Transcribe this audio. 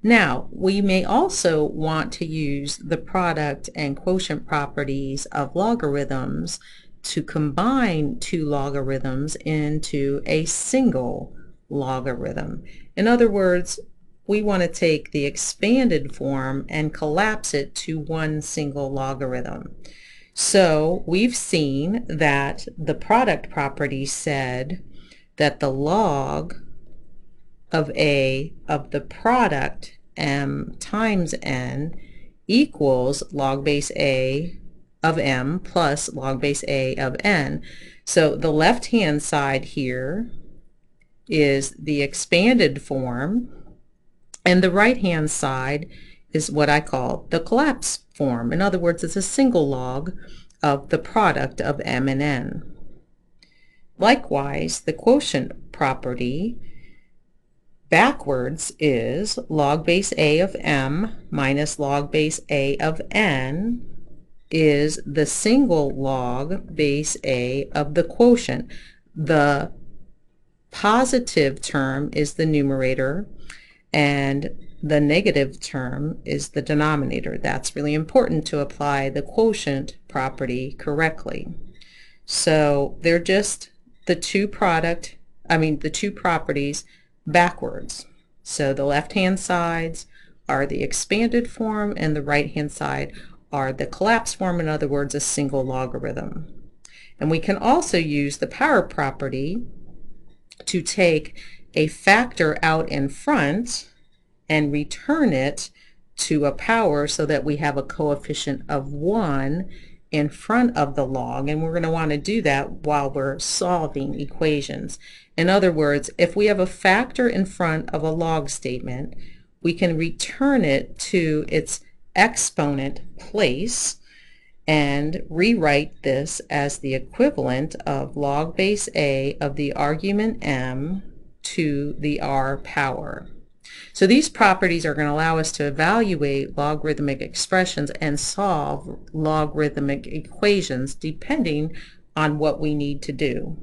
Now, we may also want to use the product and quotient properties of logarithms to combine two logarithms into a single logarithm. In other words, we want to take the expanded form and collapse it to one single logarithm. So we've seen that the product property said that the log of A of the product m times n equals log base A of m plus log base A of n. So the left-hand side here is the expanded form, and the right-hand side is what I call the collapsed form. In other words, it's a single log of the product of m and n. Likewise, the quotient property backwards is log base A of m minus log base A of n is the single log base A of the quotient. The positive term is the numerator and the negative term is the denominator. That's really important to apply the quotient property correctly. So they're just the two properties backwards. So the left-hand sides are the expanded form and the right-hand side are the collapsed form, in other words, a single logarithm. And we can also use the power property to take a factor out in front and return it to a power so that we have a coefficient of 1 in front of the log, and we're going to want to do that while we're solving equations. In other words, if we have a factor in front of a log statement, we can return it to its exponent place and rewrite this as the equivalent of log base A of the argument m to the r power. So these properties are going to allow us to evaluate logarithmic expressions and solve logarithmic equations depending on what we need to do.